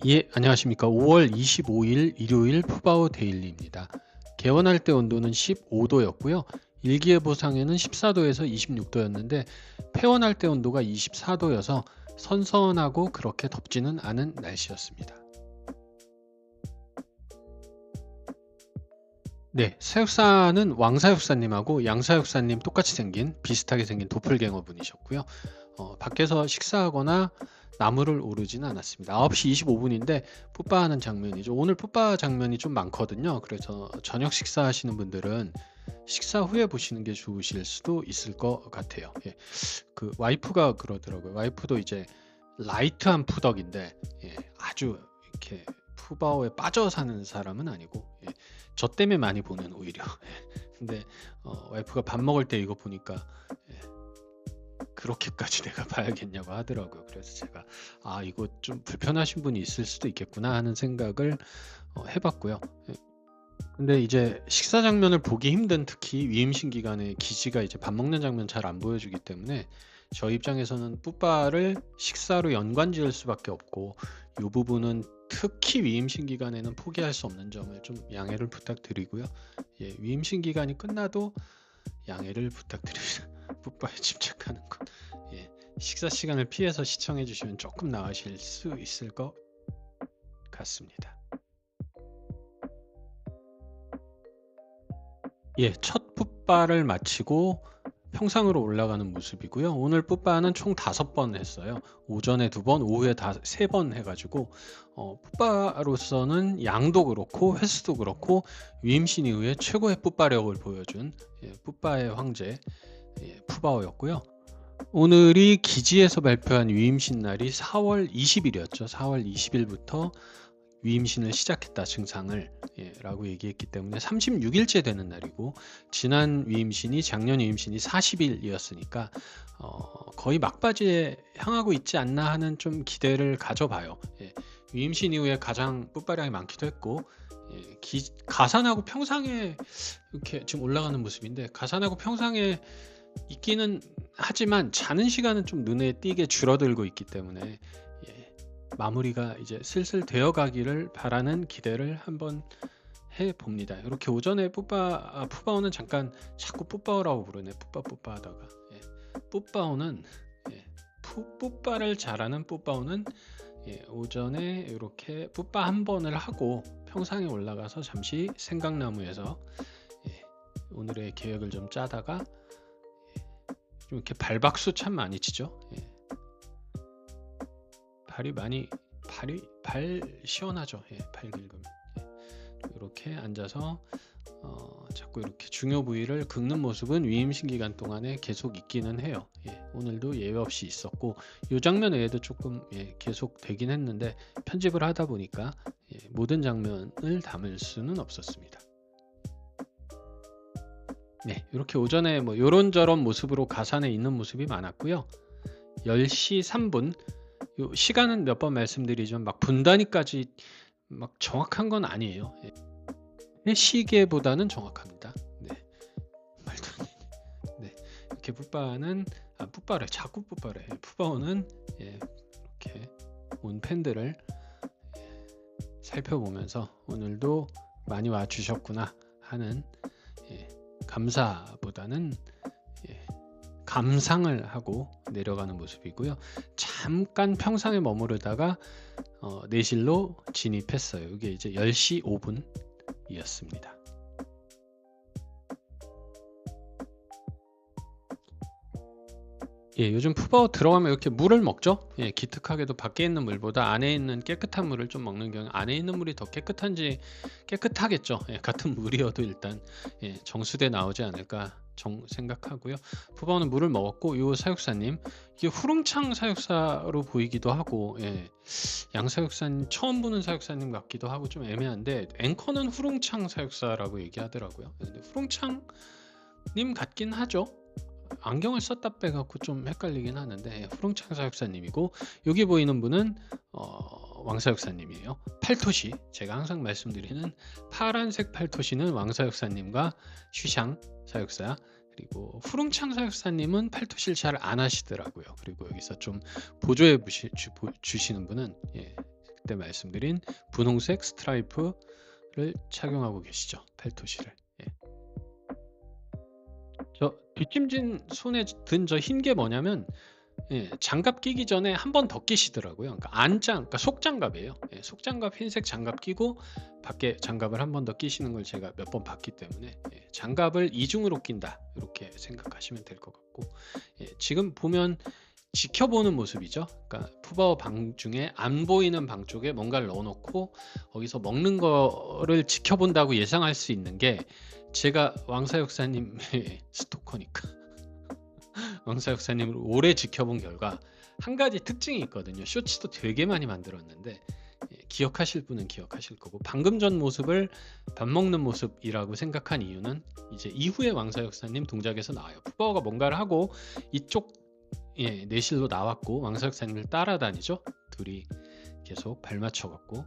예, 안녕하십니까. 5월 25일 일요일 푸바오 데일리입니다. 개원할 때 온도는 15도였고요. 일기예보상에는 14도에서 26도였는데 폐원할 때 온도가 24도여서 선선하고 그렇게 덥지는 않은 날씨였습니다. 네, 사육사는 왕사육사님하고 양사육사님 똑같이 생긴 비슷하게 생긴 도플갱어 분이셨고요. 밖에서 식사하거나 나무를 오르지는 않았습니다. 9시 25분인데 풋바하는 장면이죠. 오늘 풋바 장면이 좀 많거든요. 그래서 저녁 식사하시는 분들은 식사 후에 보시는 게 좋으실 수도 있을 것 같아요. 예, 그 와이프가 그러더라고요. 와이프도 이제 라이트한 푸덕인데 아주 이렇게 푸바오에 빠져 사는 사람은 아니고 저 때문에 많이 보는 오히려. 근데 와이프가 밥 먹을 때 이거 보니까 예, 그렇게까지 내가 봐야겠냐고 하더라고요. 그래서 제가 이거 좀 불편하신 분이 있을 수도 있겠구나 하는 생각을 해봤고요. 예, 근데 이제 식사 장면을 보기 힘든 특히 위임신 기간에 기지가 이제 밥 먹는 장면 잘 안 보여주기 때문에 저희 입장에서는 뿌바를 식사로 연관 지을 수밖에 없고 이 부분은 특히 위임신 기간에는 포기할 수 없는 점을 좀 양해를 부탁드리고요. 예, 위임신 기간이 끝나도 양해를 부탁드립니다. 뿌바에 집착하는 것. 예, 식사 시간을 피해서 시청해 주시면 조금 나으실 수 있을 것 같습니다. 예, 첫 풋바를 마치고 평상으로 올라가는 모습이고요. 오늘 풋바는 총 5번 했어요. 오전에 2번, 오후에 3번 해가지고 풋바로서는 양도 그렇고 횟수도 그렇고 위임신 이후에 최고의 풋바력을 보여준 풋바의 황제 푸바오였고요. 오늘이 기지에서 발표한 위임신 날이 4월 20일이었죠. 4월 20일부터 위임신을 시작했다 증상을 라고 얘기했기 때문에 36일째 되는 날이고 지난 위임신이 작년 위임신이 40일이었으니까 거의 막바지에 향하고 있지 않나 하는 좀 기대를 가져봐요. 위임신 이후에 가장 풋바량이 많기도 했고 가산하고 평상에 이렇게 지금 올라가는 모습인데 가산하고 평상에 있기는 하지만 자는 시간은 좀 눈에 띄게 줄어들고 있기 때문에 마무리가 이제 슬슬 되어가기를 바라는 기대를 한번 해봅니다. 이렇게 오전에 푸바오는 잠깐 자꾸 푸바오라고 부르네. 푸바 하다가 푸바오는 푸바를 잘하는 푸바오는 오전에 이렇게 푸바 한 번을 하고 평상에 올라가서 잠시 생강나무에서 오늘의 계획을 좀 짜다가 좀 이렇게 발박수 참 많이 치죠. 발 시원하죠. 발 긁으면 이렇게 앉아서 자꾸 이렇게 중요 부위를 긁는 모습은 위임신 기간 동안에 계속 있기는 해요. 오늘도 예외 없이 있었고 이 장면 외에도 조금 계속 되긴 했는데 편집을 하다 보니까 모든 장면을 담을 수는 없었습니다. 이렇게 오전에 뭐 요런저런 모습으로 가산에 있는 모습이 많았고요. 10시 3분 시간은 몇 번 말씀드리지만 막 분 단위까지 막 정확한 건 아니에요. 시계보다는 정확합니다. 말도 안 돼. 이렇게 풋바래 자꾸 풋바래. 푸바오는 이렇게 온 팬들을 살펴보면서 오늘도 많이 와주셨구나 하는 감사보다는 감상을 하고 내려가는 모습이고요. 잠깐 평상에 머무르다가 내실로 진입했어요. 이게 이제 10시 5분이었습니다. 요즘 푸바오 들어가면 이렇게 물을 먹죠. 기특하게도 밖에 있는 물보다 안에 있는 깨끗한 물을 좀 먹는 경우 안에 있는 물이 더 깨끗하겠죠. 같은 물이어도 일단 정수대 나오지 않을까 생각하고요. 푸바오는 물을 먹었고 요 사육사님 이게 후릉창 사육사로 보이기도 하고 양 사육사님 처음 보는 사육사님 같기도 하고 좀 애매한데 앵커는 후릉창 사육사라고 얘기하더라고요. 근데 후릉창님 같긴 하죠. 안경을 썼다 빼갖고 좀 헷갈리긴 하는데 후릉창 사육사님이고 여기 보이는 분은 왕사육사님이에요. 팔토시 제가 항상 말씀드리는 파란색 팔토시는 왕사육사님과 슈샹 사육사 그리고 후릉창 사육사님은 팔토시를 잘 안 하시더라고요. 그리고 여기서 좀 보조해 주시는 분은 그때 말씀드린 분홍색 스트라이프를 착용하고 계시죠. 팔토시를. 예. 저 뒷짐진 손에 든 저 흰 게 뭐냐면 예, 장갑 끼기 전에 한 번 더 끼시더라고요. 그러니까 그러니까 속장갑이에요. 예, 속장갑 흰색 장갑 끼고 밖에 장갑을 한 번 더 끼시는 걸 제가 몇 번 봤기 때문에 예, 장갑을 이중으로 낀다 이렇게 생각하시면 될 것 같고 예, 지금 보면 지켜보는 모습이죠. 그러니까 푸바오 방 중에 안 보이는 방 쪽에 뭔가를 넣어놓고 거기서 먹는 거를 지켜본다고 예상할 수 있는 게 제가 왕사 역사님의 스토커니까 왕사 역사님을 오래 지켜본 결과 한 가지 특징이 있거든요. 쇼츠도 되게 많이 만들었는데 예, 기억하실 분은 기억하실 거고 방금 전 모습을 밥 먹는 모습이라고 생각한 이유는 이제 이후에 왕사 역사님 동작에서 나와요. 푸바오가 뭔가를 하고 이쪽 예, 내실로 나왔고 왕사 역사님을 따라다니죠. 둘이 계속 발 맞춰갖고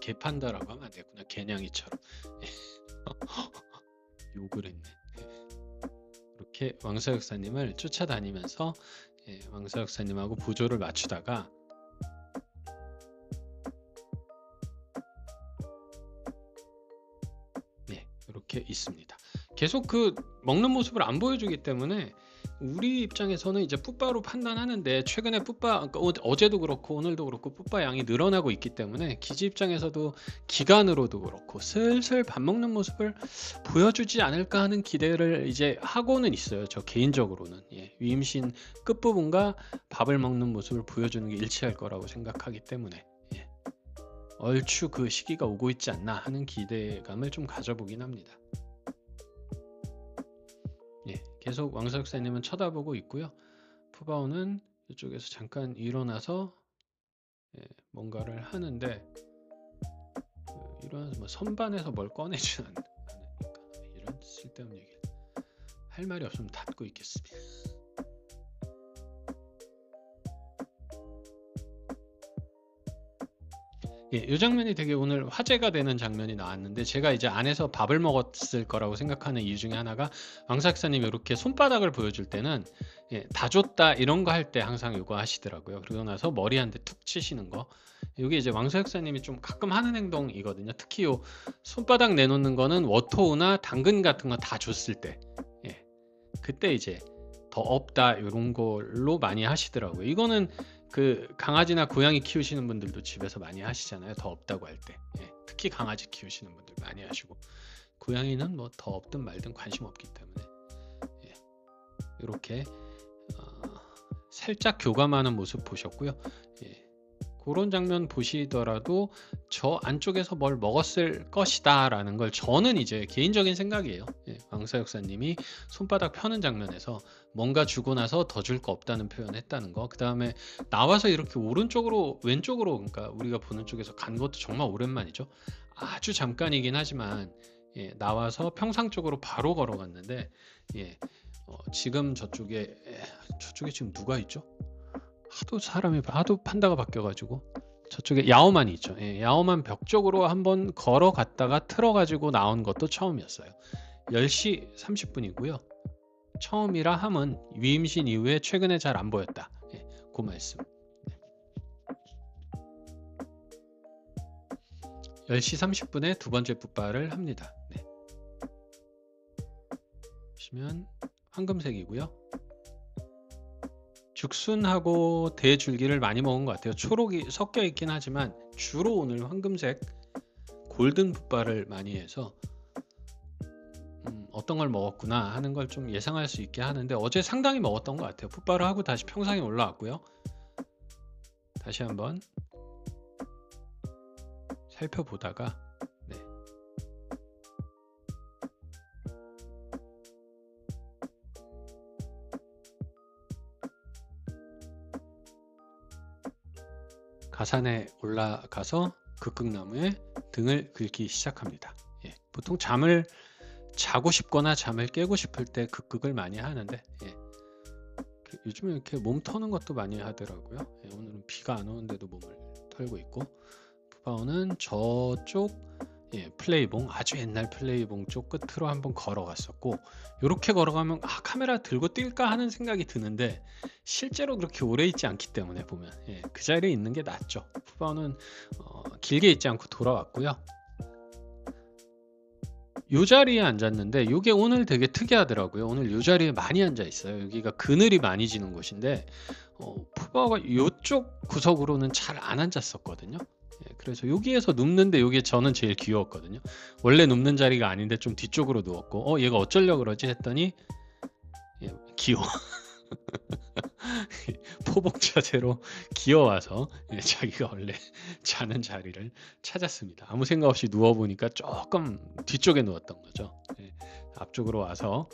개판다라고 하면 안 되구나. 개냥이처럼 욕을 했네. 이렇게 왕사 역사님을 쫓아다니면서 예, 왕사 역사님하고 보조를 맞추다가 네, 이렇게 있습니다. 계속 그 먹는 모습을 안 보여주기 때문에 우리 입장에서는 이제 풋바로 판단하는데 최근에 풋바 그러니까 어제도 그렇고 오늘도 그렇고 풋바 양이 늘어나고 있기 때문에 기지 입장에서도 기간으로도 그렇고 슬슬 밥 먹는 모습을 보여주지 않을까 하는 기대를 이제 하고는 있어요. 저 개인적으로는 예, 위임신 끝부분과 밥을 먹는 모습을 보여주는 게 일치할 거라고 생각하기 때문에 예, 얼추 그 시기가 오고 있지 않나 하는 기대감을 좀 가져보긴 합니다. 예, 계속 왕사 역사님은 쳐다보고 있고요. 푸바오는 이쪽에서 잠깐 일어나서 예, 뭔가를 하는데 일어나서 뭐 선반에서 뭘 꺼내지는 않으니까 이런 쓸데없는 얘기를 할 말이 없으면 닫고 있겠습니다. 예, 이 장면이 되게 오늘 화제가 되는 장면이 나왔는데 제가 이제 안에서 밥을 먹었을 거라고 생각하는 이유 중에 하나가 왕사 역사님이 이렇게 손바닥을 보여줄 때는 예, 다 줬다 이런 거 할 때 항상 이거 하시더라고요. 그러고 나서 머리 한 대 툭 치시는 거. 이게 이제 왕사 역사님이 좀 가끔 하는 행동이거든요. 특히 요 손바닥 내놓는 거는 워토우나 당근 같은 거 다 줬을 때 예, 그때 이제 더 없다 이런 걸로 많이 하시더라고요. 이거는 그 강아지나 고양이 키우시는 분들도 집에서 많이 하시잖아요. 더 없다고 할 때. 예, 특히 강아지 키우시는 분들 많이 하시고 고양이는 뭐 더 없든 말든 관심 없기 때문에 예, 이렇게 살짝 교감하는 모습 보셨고요. 예, 그런 장면 보시더라도 저 안쪽에서 뭘 먹었을 것이다 라는 걸 저는 이제 개인적인 생각이에요. 예, 왕사 역사님이 손바닥 펴는 장면에서 뭔가 주고 나서 더 줄 거 없다는 표현을 했다는 거. 그 다음에 나와서 이렇게 오른쪽으로 왼쪽으로 그러니까 우리가 보는 쪽에서 간 것도 정말 오랜만이죠. 아주 잠깐이긴 하지만 예, 나와서 평상 쪽으로 바로 걸어갔는데 예, 지금 저쪽에 지금 누가 있죠? 하도 판다가 바뀌어가지고 저쪽에 야오만이 있죠. 예, 야오만 벽 쪽으로 한번 걸어갔다가 틀어가지고 나온 것도 처음이었어요. 10시 30분이고요. 처음이라 함은 위임신 이후에 최근에 잘 안 보였다. 예, 그 말씀. 10시 30분에 두 번째 풋바를 합니다. 네. 보시면 황금색이고요. 죽순하고 대줄기를 많이 먹은 것 같아요. 초록이 섞여 있긴 하지만 주로 오늘 황금색 골든 풋바를 많이 해서 어떤 걸 먹었구나 하는 걸 좀 예상할 수 있게 하는데 어제 상당히 먹었던 것 같아요. 풋바를 하고 다시 평상에 올라왔고요. 다시 한번 살펴보다가 네. 가산에 올라가서 극극나무에 등을 긁기 시작합니다. 예, 보통 잠을 자고 싶거나 잠을 깨고 싶을 때 극극을 많이 하는데 예, 요즘에 이렇게 몸 터는 것도 많이 하더라고요. 예, 오늘은 비가 안 오는데도 몸을 털고 있고 푸바오는 저쪽 예, 플레이봉, 아주 옛날 플레이봉 쪽 끝으로 한번 걸어갔었고, 이렇게 걸어가면 카메라 들고 뛸까 하는 생각이 드는데 실제로 그렇게 오래 있지 않기 때문에 보면 예, 그 자리에 있는 게 낫죠. 푸바오는 길게 있지 않고 돌아왔고요. 요 자리에 앉았는데 요게 오늘 되게 특이하더라고요. 오늘 요 자리에 많이 앉아 있어요. 여기가 그늘이 많이 지는 곳인데 푸바오가 요쪽 구석으로는 잘 안 앉았었거든요. 예, 그래서 여기에서 눕는데 요게 저는 제일 귀여웠거든요. 원래 눕는 자리가 아닌데 좀 뒤쪽으로 누웠고 얘가 어쩌려고 그러지 했더니 예, 귀여워. 포복 자세로 기어와서 자기가 원래 자는 자리를 찾았습니다. 아무 생각 없이 누워보니까 조금 뒤쪽에 누웠던 거죠. 앞쪽으로 와서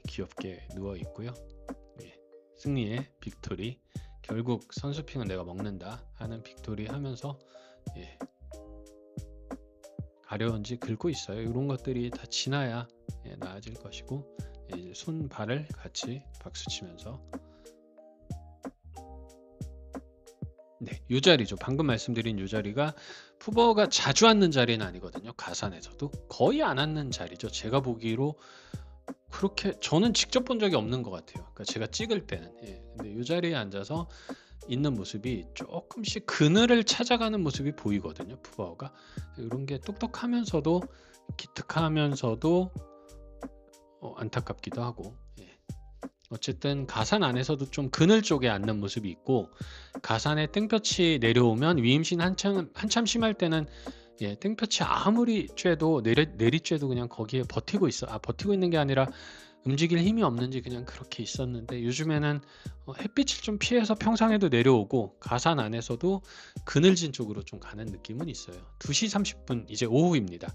귀엽게 누워 있고요. 승리의 빅토리, 결국 선수핑은 내가 먹는다 하는 빅토리 하면서 가려운지 긁고 있어요. 이런 것들이 다 지나야 나아질 것이고, 이제 손 발을 같이 박수 치면서 네, 이 자리죠. 방금 말씀드린 이 자리가 푸바오가 자주 앉는 자리는 아니거든요. 가산에서도 거의 안 앉는 자리죠. 제가 보기로 그렇게 저는 직접 본 적이 없는 것 같아요. 그러니까 제가 찍을 때는 근데 이 자리에 앉아서 있는 모습이 조금씩 그늘을 찾아가는 모습이 보이거든요. 푸바오가 이런 게 똑똑하면서도 기특하면서도 안타깝기도 하고 어쨌든 가산 안에서도 좀 그늘 쪽에 앉는 모습이 있고, 가산에 땡볕이 내려오면 위임신 한참 심할 때는 땡볕이 아무리 쬐도 내리쬐도 그냥 거기에 버티고 버티고 있는 게 아니라 움직일 힘이 없는지 그냥 그렇게 있었는데, 요즘에는 햇빛을 좀 피해서 평상에도 내려오고 가산 안에서도 그늘진 쪽으로 좀 가는 느낌은 있어요. 2시 30분 이제 오후입니다.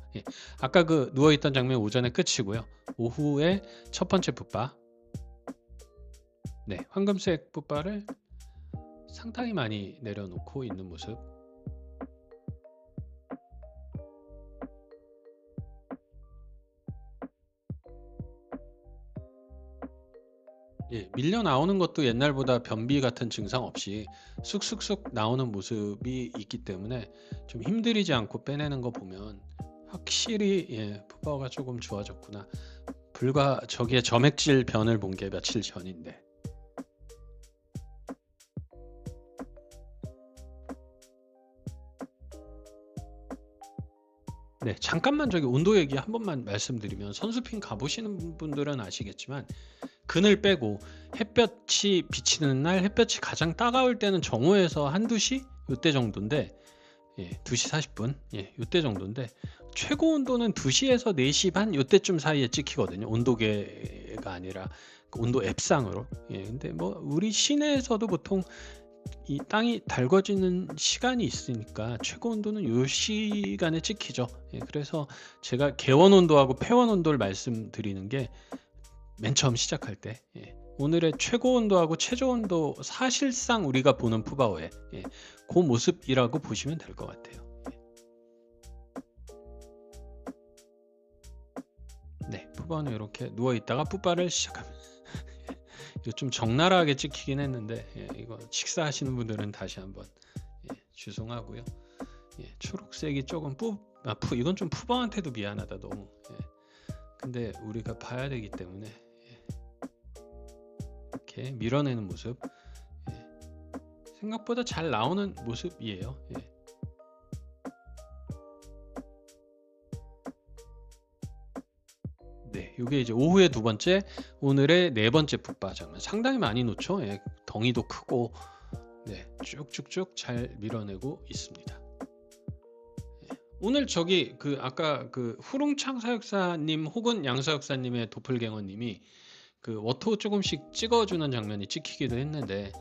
아까 그 누워있던 장면 오전에 끝이고요. 오후에 첫 번째 풋바, 네, 황금색 풋바를 상당히 많이 내려놓고 있는 모습. 밀려 나오는 것도 옛날보다 변비 같은 증상 없이 쑥쑥쑥 나오는 모습이 있기 때문에 좀 힘들이지 않고 빼내는 거 보면 확실히 풋바오가 조금 좋아졌구나. 불과 저기에 점액질 변을 본 게 며칠 전인데. 네, 잠깐만 저기 온도 얘기 한 번만 말씀드리면, 선수핑 가보시는 분들은 아시겠지만 그늘 빼고 햇볕이 비치는 날, 햇볕이 가장 따가울 때는 정오에서 한두 시? 요때 정도인데 2시 40분 요때 정도인데, 최고 온도는 2시에서 4시 반 요때쯤 사이에 찍히거든요. 온도계가 아니라 그 온도 앱상으로. 근데 뭐 우리 시내에서도 보통 이 땅이 달궈지는 시간이 있으니까 최고 온도는 요 시간에 찍히죠. 그래서 제가 개원 온도하고 폐원 온도를 말씀드리는 게 맨 처음 시작할 때 오늘의 최고 온도하고 최저 온도, 사실상 우리가 보는 푸바오의 그 모습이라고 보시면 될 것 같아요. 네, 푸바오는 이렇게 누워 있다가 풋바를 시작합니다. 이거 좀 적나라하게 찍히긴 했는데 이거 식사하시는 분들은 다시 한번 죄송하고요. 초록색이 조금 이건 좀 푸바오한테도 미안하다 너무. 근데 우리가 봐야 되기 때문에 이렇게 밀어내는 모습, 생각보다 잘 나오는 모습이에요. 네, 이게 이제 오후에 두 번째, 오늘의 네 번째 풋바 장면. 상당히 많이 놓죠. 덩이도 크고 쭉쭉쭉 잘 밀어내고 있습니다. 오늘 저기 아까 그 후롱창 사육사님 혹은 양 사육사님의 도플갱어님이 그 워터 조금씩 찍어주는 장면이 찍히기도 했는데,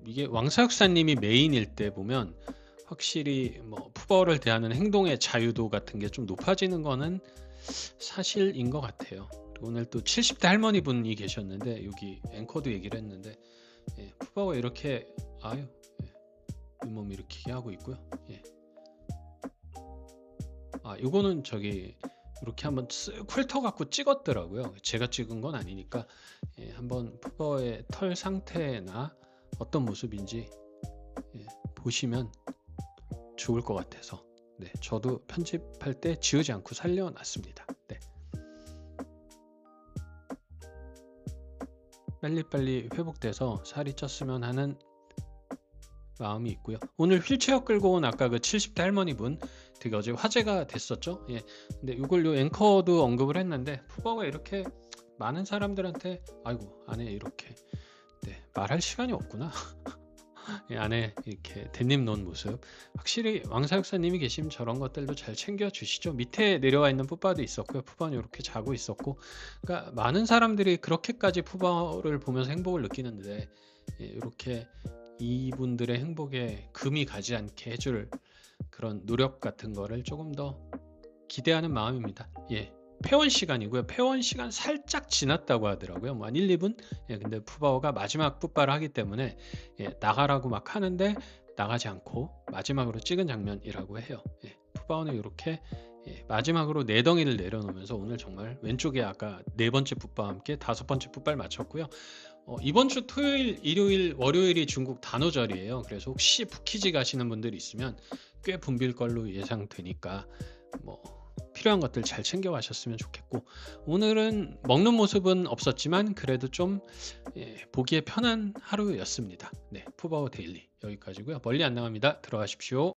이게 왕 사육사님이 메인일 때 보면 확실히 뭐 푸바오를 대하는 행동의 자유도 같은 게 좀 높아지는 거는 사실인 것 같아요. 오늘 또 70대 할머니 분이 계셨는데 여기 앵커도 얘기를 했는데 푸바오가 이렇게 잇몸 일으키게 하고 있고요. 요거는 저기 이렇게 한번 쓱 훑어갖고 찍었더라고요. 제가 찍은 건 아니니까 한번 푸바오의 털 상태나 어떤 모습인지 보시면 좋을 것 같아서 네, 저도 편집할 때 지우지 않고 살려놨습니다. 네. 빨리빨리 회복돼서 살이 쪘으면 하는 마음이 있고요. 오늘 휠체어 끌고 온 아까 그 70대 할머니분 되게 어제 화제가 됐었죠. 예. 근데 이걸 요 앵커도 언급을 했는데 푸바오가 이렇게 많은 사람들한테 아이고 안에 이렇게 네, 말할 시간이 없구나. 예, 안에 이렇게 댄님 놓은 모습 확실히 왕사육사님이 계시면 저런 것들도 잘 챙겨주시죠. 밑에 내려와 있는 푸바도 있었고요. 푸바는 이렇게 자고 있었고 그러니까 많은 사람들이 그렇게까지 푸바를 보면서 행복을 느끼는데 예, 이렇게 이분들의 행복에 금이 가지 않게 해줄 그런 노력 같은 거를 조금 더 기대하는 마음입니다. 예. 폐원 시간이고요. 폐원 시간 살짝 지났다고 하더라고요. 뭐 한 1, 2분? 예, 근데 푸바오가 마지막 풋발을 하기 때문에 예, 나가라고 막 하는데 나가지 않고 마지막으로 찍은 장면이라고 해요. 예, 푸바오는 이렇게 예, 마지막으로 4덩이를 내려놓으면서 오늘 정말 왼쪽에 아까 4번째 풋바와 함께 5번째 풋발 마쳤고요. 이번 주 토요일, 일요일, 월요일이 중국 단오절이에요. 그래서 혹시 푸키지 가시는 분들이 있으면 꽤 붐빌 걸로 예상되니까 뭐 필요한 것들 잘 챙겨 가셨으면 좋겠고 오늘은 먹는 모습은 없었지만 그래도 좀 예, 보기에 편한 하루였습니다. 네, 푸바오 데일리 여기까지고요. 멀리 안 나갑니다. 들어가십시오.